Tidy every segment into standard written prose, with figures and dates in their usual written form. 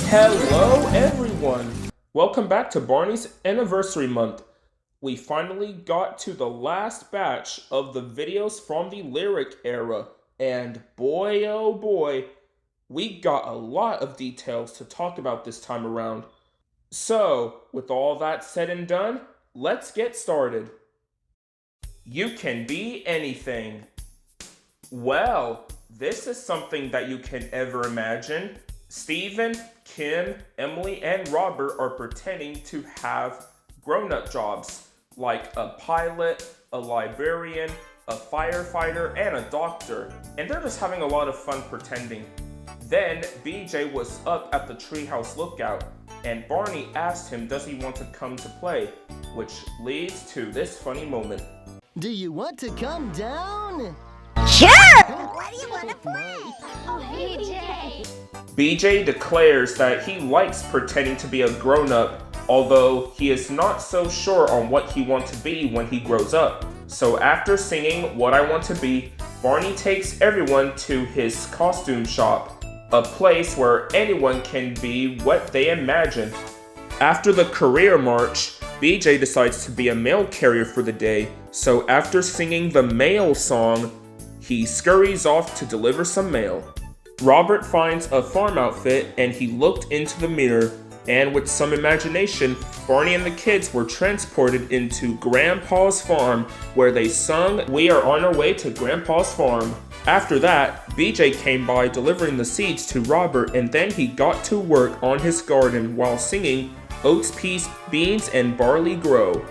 Hello everyone! Welcome back to Barney's Anniversary Month. We finally got to the last batch of the videos from the Lyric era, and boy oh boy, we got a lot of details to talk about this time around. So, with all that said and done, let's get started. You can be anything. Well, this is something that you can ever imagine. Steven, Kim, Emily, and Robert are pretending to have grown-up jobs, like a pilot, a librarian, a firefighter, and a doctor, and they're just having a lot of fun pretending. Then, BJ was up at the treehouse lookout, and Barney asked him does he want to come to play, which leads to this funny moment. Do you want to come down? Sure! What do you want to play? Oh, BJ! BJ declares that he likes pretending to be a grown-up, although he is not so sure on what he wants to be when he grows up. So after singing What I Want to Be, Barney takes everyone to his costume shop, a place where anyone can be what they imagine. After the career march, BJ decides to be a mail carrier for the day, so after singing the mail song, he scurries off to deliver some mail. Robert finds a farm outfit and he looked into the mirror, and with some imagination, Barney and the kids were transported into Grandpa's farm where they sung We Are On Our Way to Grandpa's Farm. After that, BJ came by delivering the seeds to Robert, and then he got to work on his garden while singing Oats, Peas, Beans, and Barley Grow.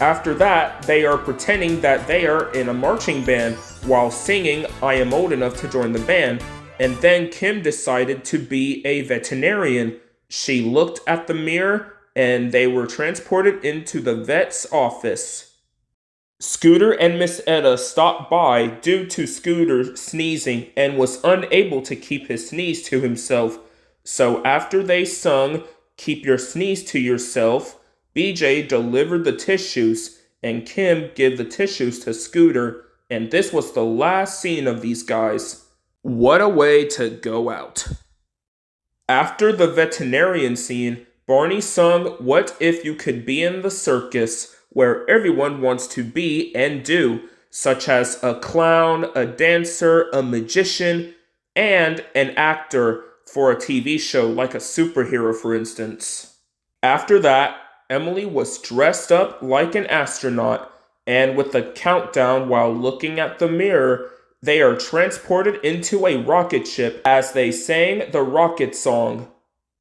After that, they are pretending that they are in a marching band while singing I Am Old Enough to Join the Band, and then Kim decided to be a veterinarian. She looked at the mirror and they were transported into the vet's office. Scooter and Miss Etta stopped by due to Scooter sneezing and was unable to keep his sneeze to himself. So after they sung Keep Your Sneeze to Yourself, BJ delivered the tissues and Kim gave the tissues to Scooter, and this was the last scene of these guys. What a way to go out. After the veterinarian scene, Barney sung What If You Could Be in the Circus, where everyone wants to be and do, such as a clown, a dancer, a magician, and an actor for a TV show like a superhero, for instance. After that, Emily was dressed up like an astronaut, and with a countdown while looking at the mirror, they are transported into a rocket ship as they sang the rocket song.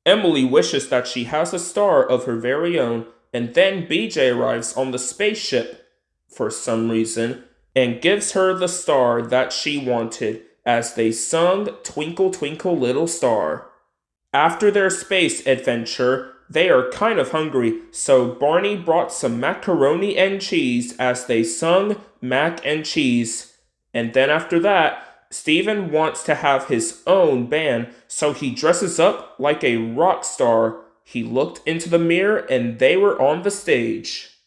Emily wishes that she has a star of her very own, and then BJ arrives on the spaceship, for some reason, and gives her the star that she wanted as they sung Twinkle Twinkle Little Star. After their space adventure, they are kind of hungry, so Barney brought some macaroni and cheese as they sung Mac and Cheese. And then after that, Steven wants to have his own band, so he dresses up like a rock star. He looked into the mirror and they were on the stage.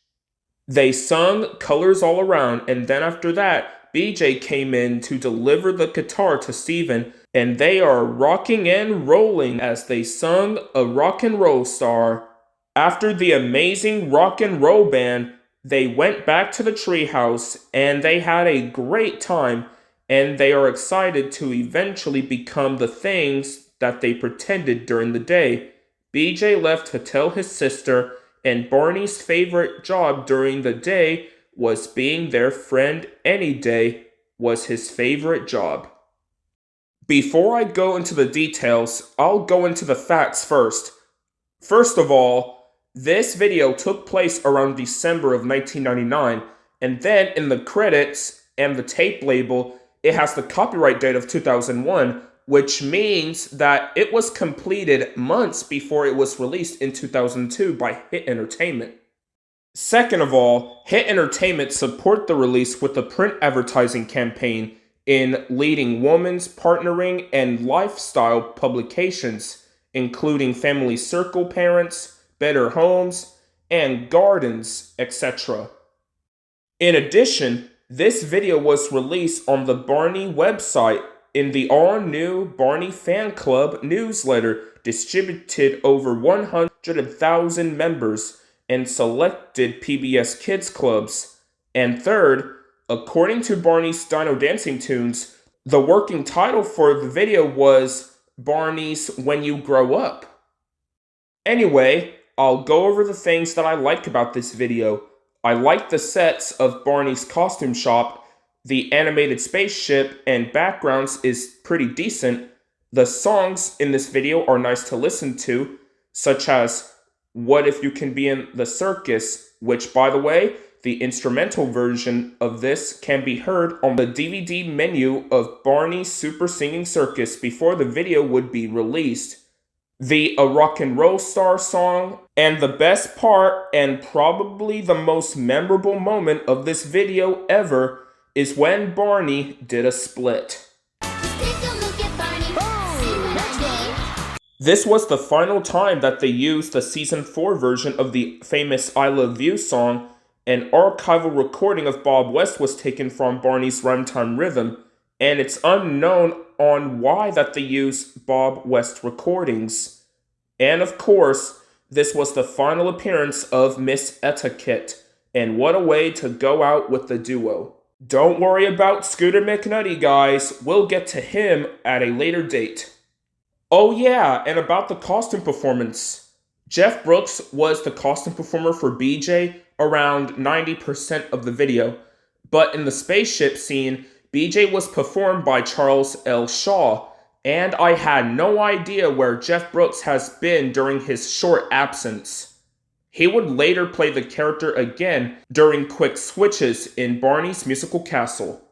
They sung Colors All Around, and then after that, BJ came in to deliver the guitar to Steven, and they are rocking and rolling as they sung A Rock and Roll Star. After the amazing rock and roll band, they went back to the treehouse and they had a great time, and they are excited to eventually become the things that they pretended during the day. BJ left to tell his sister, and Barney's favorite job during the day was being their friend any day was his favorite job. Before I go into the details, I'll go into the facts first. First of all, this video took place around December of 1999, and then in the credits and the tape label, it has the copyright date of 2001, which means that it was completed months before it was released in 2002 by Hit Entertainment. Second of all, Hit Entertainment support the release with a print advertising campaign in leading women's partnering and lifestyle publications, including Family Circle Parents, Better Homes, and Gardens, etc. In addition, this video was released on the Barney website in the all-new Barney Fan Club newsletter distributed over 100,000 members and selected PBS Kids clubs. And third, according to Barney's Dino Dancing Tunes, the working title for the video was Barney's When You Grow Up. Anyway, I'll go over the things that I like about this video. I like the sets of Barney's costume shop. The animated spaceship and backgrounds is pretty decent. The songs in this video are nice to listen to, such as What If You Can Be in the Circus, which, by the way, the instrumental version of this can be heard on the DVD menu of Barney's Super Singing Circus before the video would be released. The A Rock and Roll Star song, and the best part and probably the most memorable moment of this video ever is when Barney did a split. This was the final time that they used the Season 4 version of the famous I Love You song. An archival recording of Bob West was taken from Barney's Rhymetime Rhythm, and it's unknown on why that they use Bob West recordings. And of course, this was the final appearance of Miss Etiquette, and what a way to go out with the duo. Don't worry about Scooter McNutty, guys. We'll get to him at a later date. Oh yeah, and about the costume performance. Jeff Brooks was the costume performer for BJ around 90% of the video, but in the spaceship scene, BJ was performed by Charles L. Shaw, and I had no idea where Jeff Brooks has been during his short absence. He would later play the character again during quick switches in Barney's Musical Castle.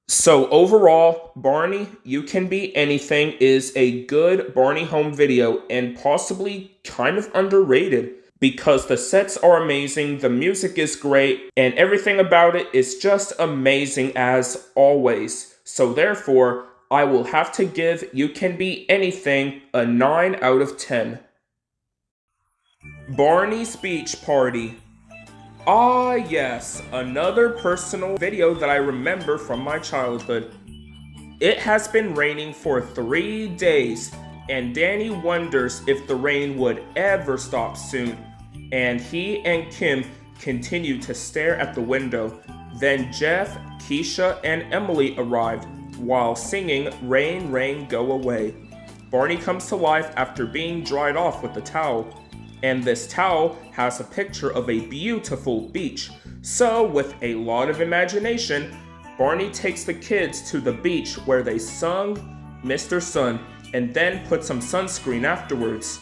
So overall, Barney, You Can Be Anything is a good Barney Home video and possibly kind of underrated because the sets are amazing, the music is great, and everything about it is just amazing as always. So therefore, I will have to give You Can Be Anything a 9 out of 10. Barney's Beach Party. Ah yes, another personal video that I remember from my childhood. It has been raining for 3 days, and Danny wonders if the rain would ever stop soon. And he and Kim continue to stare at the window. Then Jeff, Keisha, and Emily arrived while singing Rain, Rain, Go Away. Barney comes to life after being dried off with a towel. And this towel has a picture of a beautiful beach. So with a lot of imagination, Barney takes the kids to the beach where they sung Mr. Sun and then put some sunscreen afterwards.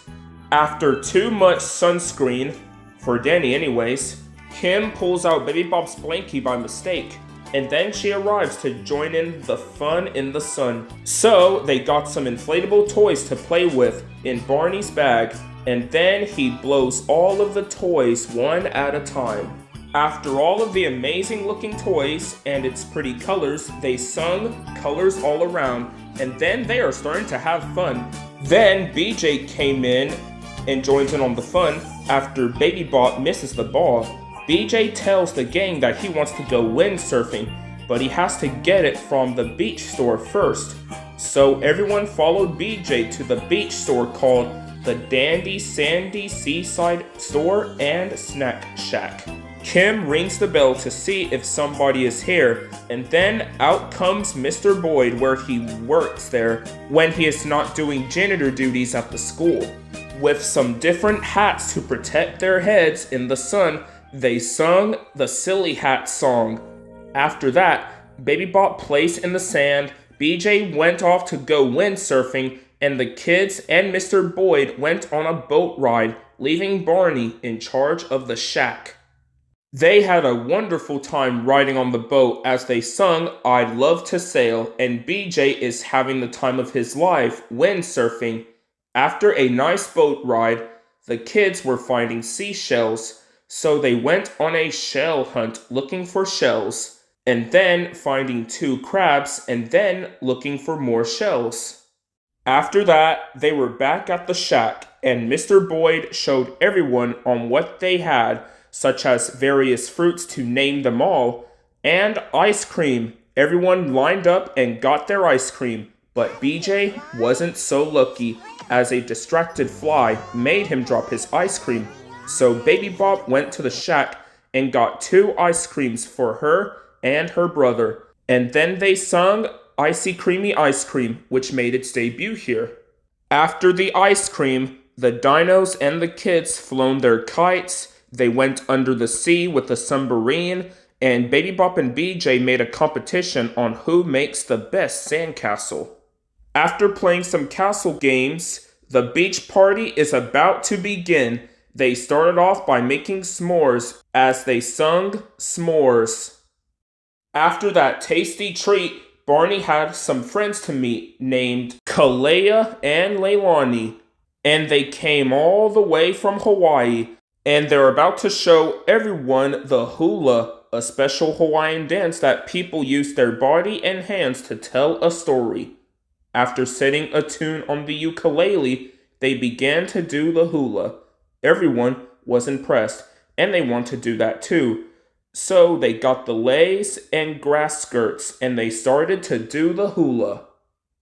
After too much sunscreen, for Danny anyways, Kim pulls out Baby Bop's blankie by mistake, and then she arrives to join in the fun in the sun. So they got some inflatable toys to play with in Barney's bag, and then he blows all of the toys one at a time. After all of the amazing looking toys and its pretty colors, they sung Colors All Around, and then they are starting to have fun. Then BJ came in and joins in on the fun. After Baby Bop misses the ball, BJ tells the gang that he wants to go windsurfing, but he has to get it from the beach store first. So everyone followed BJ to the beach store called the Dandy Sandy Seaside Store and Snack Shack. Kim rings the bell to see if somebody is here, and then out comes Mr. Boyd where he works there when he is not doing janitor duties at the school. With some different hats to protect their heads in the sun, they sung the Silly Hat song. After that, Baby Bop placed in the sand, BJ went off to go windsurfing, and the kids and Mr. Boyd went on a boat ride, leaving Barney in charge of the shack. They had a wonderful time riding on the boat as they sung I'd Love to Sail, and BJ is having the time of his life windsurfing. After a nice boat ride, the kids were finding seashells, so they went on a shell hunt looking for shells, and then finding 2 crabs, and then looking for more shells. After that, they were back at the shack, and Mr. Boyd showed everyone on what they had, such as various fruits to name them all, and ice cream, Everyone lined up and got their ice cream, but BJ wasn't so lucky, as a distracted fly made him drop his ice cream. So Baby Bop went to the shack and got 2 ice creams for her and her brother. And then they sung Icy Creamy Ice Cream, which made its debut here. After the ice cream, the dinos and the kids flown their kites, they went under the sea with a submarine, and Baby Bop and BJ made a competition on who makes the best sandcastle. After playing some castle games, the beach party is about to begin. They started off by making s'mores as they sung s'mores. After that tasty treat, Barney had some friends to meet named Kalea and Leilani, and they came all the way from Hawaii, and they're about to show everyone the hula, a special Hawaiian dance that people use their body and hands to tell a story. After setting a tune on the ukulele, they began to do the hula. Everyone was impressed, and they want to do that too. So they got the leis and grass skirts, and they started to do the hula.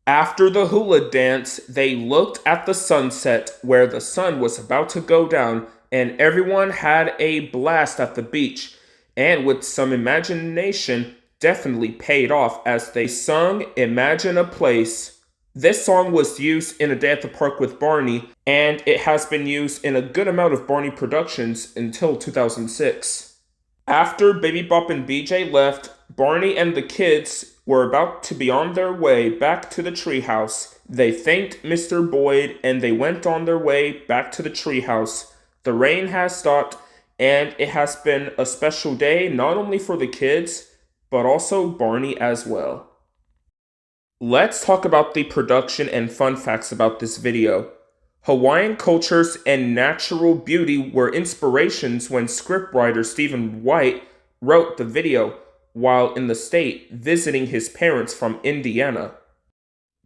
After the hula dance, they looked at the sunset where the sun was about to go down, and everyone had a blast at the beach, and with some imagination, definitely paid off as they sung Imagine a Place. This song was used in A Day at the Park with Barney, and it has been used in a good amount of Barney productions until 2006. After Baby Bop and BJ left, Barney and the kids were about to be on their way back to the treehouse. They thanked Mr. Boyd and they went on their way back to the treehouse. The rain has stopped, and it has been a special day not only for the kids, but also Barney as well. Let's talk about the production and fun facts about this video. Hawaiian cultures and natural beauty were inspirations when scriptwriter Stephen White wrote the video while in the state visiting his parents from Indiana.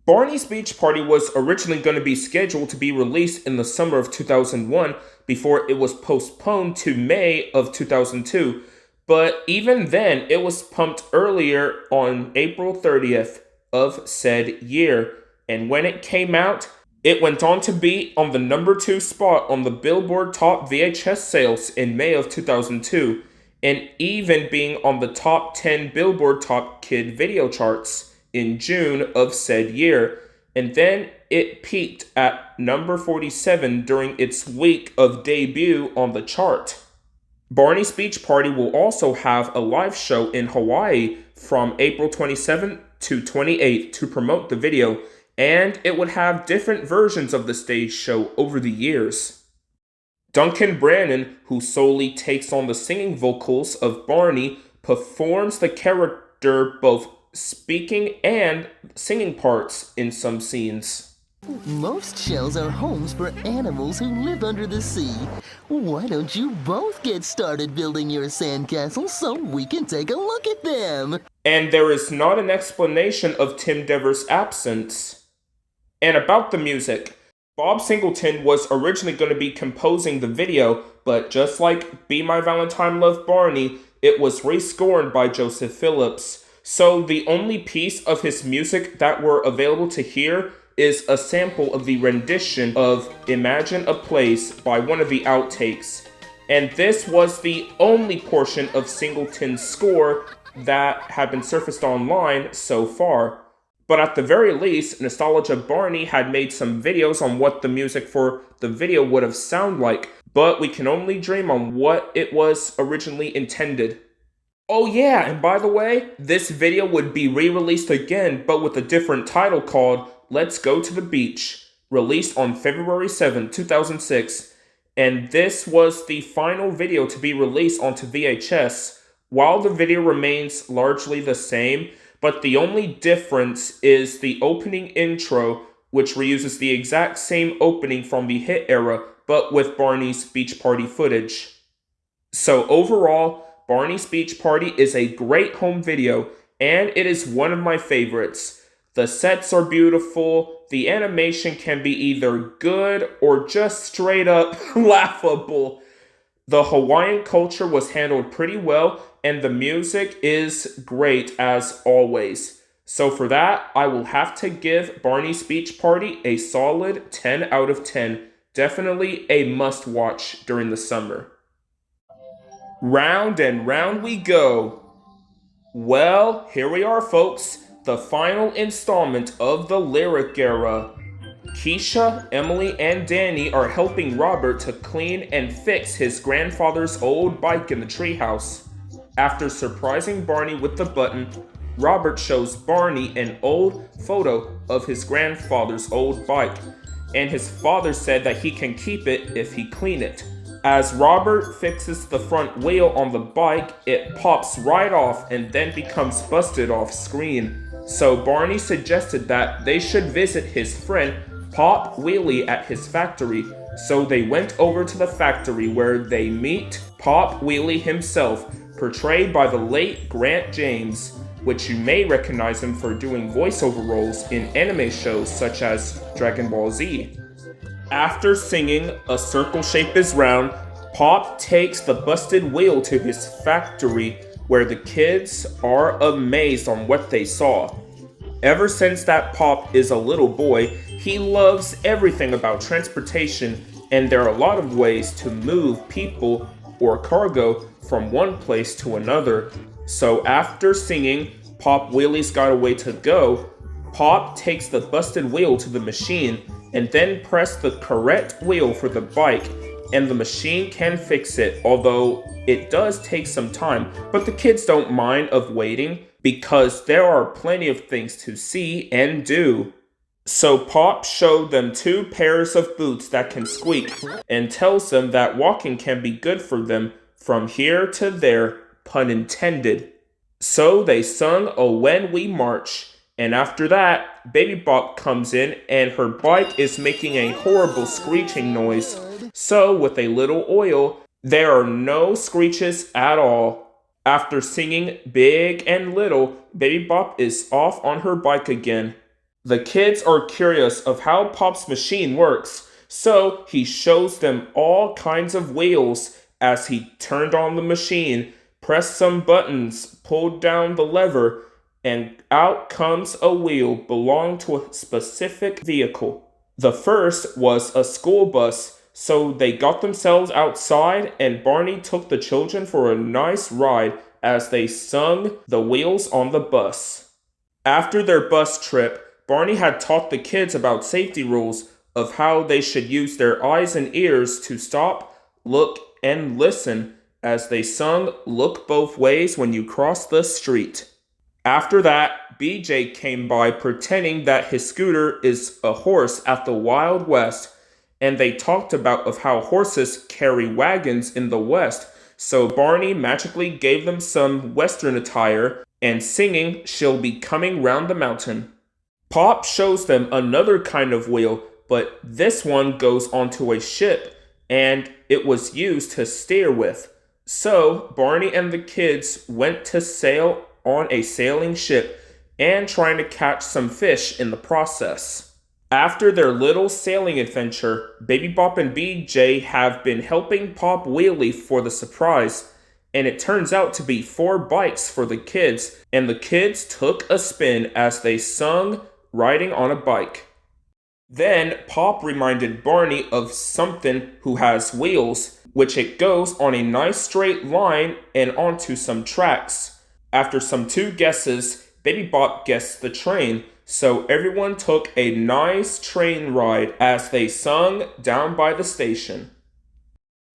Barney's Beach Party was originally going to be scheduled to be released in the summer of 2001 before it was postponed to May of 2002, but even then it was pumped earlier on April 30th of said year, and when it came out, it went on to be on the number 2 spot on the Billboard Top VHS sales in May of 2002, and even being on the top 10 Billboard Top Kid video charts in June of said year, and then it peaked at number 47 during its week of debut on the chart. Barney's Beach Party will also have a live show in Hawaii from April 27th to 28th to promote the video, and it would have different versions of the stage show over the years. Duncan Brannon, who solely takes on the singing vocals of Barney, performs the character both speaking and singing parts in some scenes. Most shells are homes for animals who live under the sea. Why don't you both get started building your sandcastles so we can take a look at them? And there is not an explanation of Tim Devers' absence. And about the music, Bob Singleton was originally going to be composing the video, but just like Be My Valentine Love Barney, it was rescored by Joseph Phillips. So the only piece of his music that were available to hear is a sample of the rendition of Imagine a Place by one of the outtakes. And this was the only portion of Singleton's score that had been surfaced online so far. But at the very least, Nostalgia Barney had made some videos on what the music for the video would have sounded like, but we can only dream on what it was originally intended. Oh yeah, and by the way, this video would be re-released again, but with a different title called Let's Go to the Beach, released on February 7, 2006, and this was the final video to be released onto VHS. While the video remains largely the same, but the only difference is the opening intro, which reuses the exact same opening from the hit era, but with Barney's Beach Party footage. So overall, Barney's Beach Party is a great home video, and it is one of my favorites. The sets are beautiful, the animation can be either good or just straight up laughable. The Hawaiian culture was handled pretty well, and the music is great as always. So for that, I will have to give Barney's Beach Party a solid 10 out of 10. Definitely a must-watch during the summer. Round and round we go. Well, here we are, folks. The final installment of the Lyrick era. Keisha, Emily, and Danny are helping Robert to clean and fix his grandfather's old bike in the treehouse. After surprising Barney with the button, Robert shows Barney an old photo of his grandfather's old bike, and his father said that he can keep it if he clean it. As Robert fixes the front wheel on the bike, it pops right off and then becomes busted off screen. So Barney suggested that they should visit his friend Pop Wheelie at his factory. So they went over to the factory where they meet Pop Wheelie himself, portrayed by the late Grant James, which you may recognize him for doing voiceover roles in anime shows such as Dragon Ball Z. After singing "A Circle Shape is Round," Pop takes the busted wheel to his factory where the kids are amazed on what they saw. Ever since that Pop is a little boy, he loves everything about transportation, and there are a lot of ways to move people or cargo from one place to another. So after singing "Pop Wheelie's Got a Way to Go," Pop takes the busted wheel to the machine and then press the correct wheel for the bike, and the machine can fix it, although it does take some time, but the kids don't mind of waiting because there are plenty of things to see and do. So Pop showed them 2 pairs of boots that can squeak and tells them that walking can be good for them from here to there, pun intended. So they sung "Oh When We March," and after that, Baby Bop comes in and her bike is making a horrible screeching noise. So with a little oil, there are no screeches at all. After singing "Big and Little," Baby Bop is off on her bike again. The kids are curious of how Pop's machine works, so he shows them all kinds of wheels as he turned on the machine, pressed some buttons, pulled down the lever, and out comes a wheel belonging to a specific vehicle. The first was a school bus, so they got themselves outside and Barney took the children for a nice ride as they sung "The Wheels on the Bus." After their bus trip, Barney had taught the kids about safety rules of how they should use their eyes and ears to stop, look, and listen as they sung "Look Both Ways When You Cross the Street." After that, BJ came by pretending that his scooter is a horse at the Wild West, and they talked about of how horses carry wagons in the West, so Barney magically gave them some Western attire and singing "She'll Be Coming Round the Mountain." Pop shows them another kind of wheel, but this one goes onto a ship, and it was used to steer with. So Barney and the kids went to sail on a sailing ship and trying to catch some fish in the process. After their little sailing adventure, Baby Bop and BJ have been helping Pop Wheelie for the surprise, and it turns out to be 4 bikes for the kids, and the kids took a spin as they sung "Riding on a Bike." Then Pop reminded Barney of something who has wheels, which it goes on a nice straight line and onto some tracks. After some 2 guesses, Baby Bop guessed the train, so everyone took a nice train ride as they sung "Down by the Station."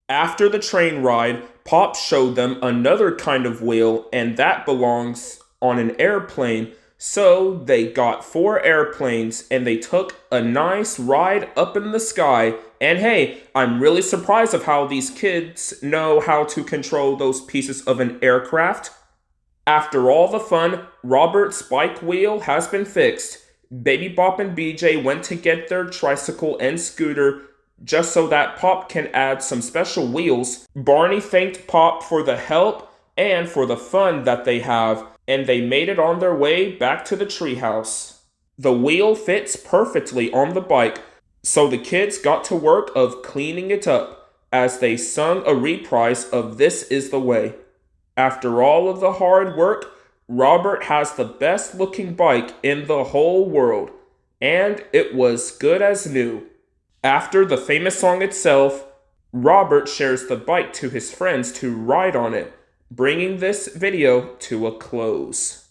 After the train ride, Pop showed them another kind of wheel, and that belongs on an airplane, so they got 4 airplanes and they took a nice ride up in the sky. And hey, I'm really surprised of how these kids know how to control those pieces of an aircraft. After all the fun, Robert's bike wheel has been fixed. Baby Bop and BJ went to get their tricycle and scooter just so that Pop can add some special wheels. Barney thanked Pop for the help and for the fun that they have, and they made it on their way back to the treehouse. The wheel fits perfectly on the bike, so the kids got to work of cleaning it up as they sung a reprise of "This Is the Way." After all of the hard work, Robert has the best looking bike in the whole world, and it was good as new. After the famous song itself, Robert shares the bike to his friends to ride on it, bringing this video to a close.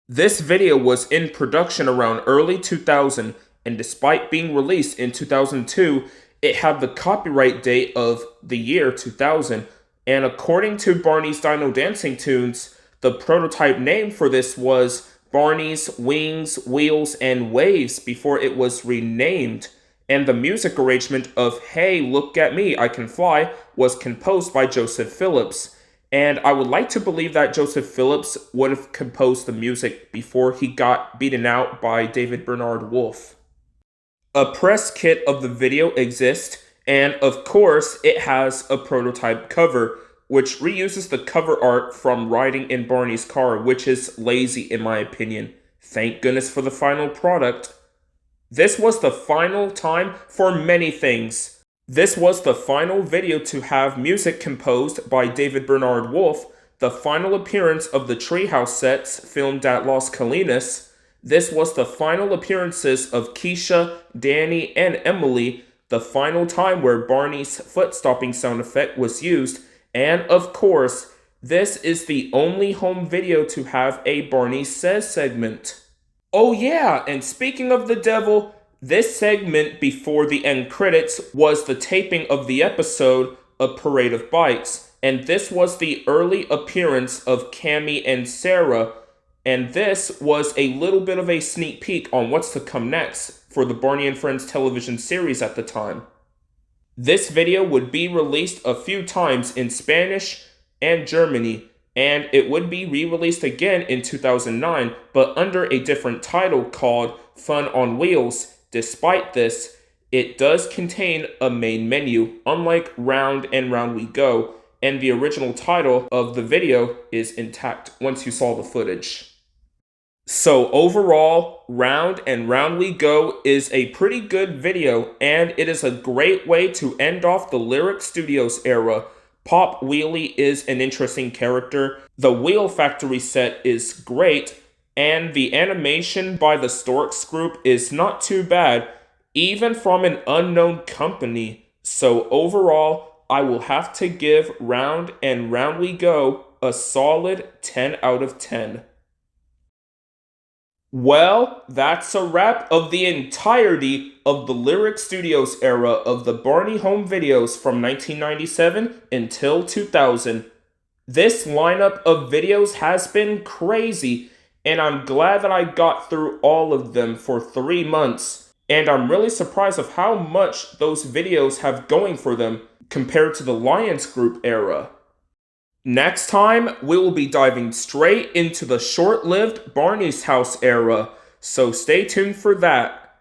This video was in production around early 2000, and despite being released in 2002, it had the copyright date of the year 2000, and according to Barney's Dino Dancing Tunes, the prototype name for this was Barney's Wings, Wheels, and Waves before it was renamed, and the music arrangement of Hey, Look at Me, I Can Fly was composed by Joseph Phillips, and I would like to believe that Joseph Phillips would have composed the music before he got beaten out by David Bernard Wolfe. A press kit of the video exists, and of course it has a prototype cover, which reuses the cover art from Riding in Barney's Car, which is lazy in my opinion. Thank goodness for the final product. This was the final time for many things. This was the final video to have music composed by David Bernard Wolfe, the final appearance of the Treehouse sets filmed at Las Colinas. This was the final appearances of Keisha, Danny, and Emily, the final time where Barney's foot-stomping sound effect was used, and of course, this is the only home video to have a Barney Says segment. Oh yeah, and speaking of the devil, this segment before the end credits was the taping of the episode A Parade of Bikes, and this was the early appearance of Cammy and Sarah, and this was a little bit of a sneak peek on what's to come next for the Barney and Friends television series at the time. This video would be released a few times in Spanish and Germany, and it would be re-released again in 2009, but under a different title called Fun on Wheels. Despite this, it does contain a main menu, unlike Round and Round We Go, and the original title of the video is intact once you saw the footage. So overall, Round and Round We Go is a pretty good video, and it is a great way to end off the Lyrick Studios era. Pop Wheelie is an interesting character, the Wheel Factory set is great, and the animation by the Storks group is not too bad, even from an unknown company. So overall, I will have to give Round and Round We Go a solid 10 out of 10. Well, that's a wrap of the entirety of the Lyrick Studios era of the Barney Home videos from 1997 until 2000. This lineup of videos has been crazy, and I'm glad that I got through all of them for 3 months, and I'm really surprised of how much those videos have going for them compared to the LYONS group era. Next time, we will be diving straight into the short-lived Barney's House era, so stay tuned for that.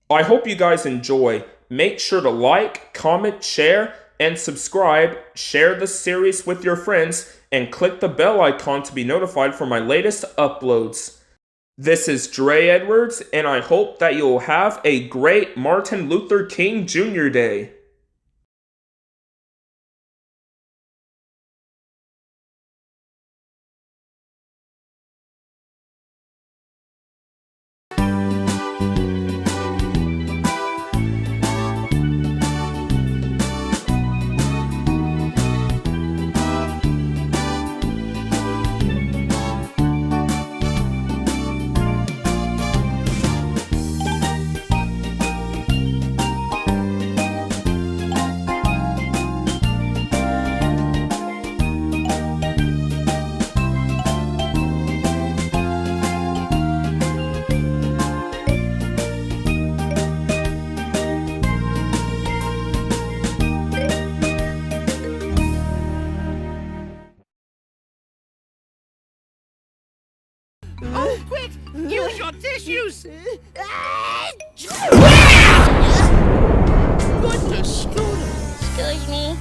I hope you guys enjoy. Make sure to like, comment, share, and subscribe, share the series with your friends, and click the bell icon to be notified for my latest uploads. This is Dre Edwards, and I hope that you will have a great Martin Luther King Jr. Day. Oh, quick! Use your tissues! Goodness, Scooter! Excuse me.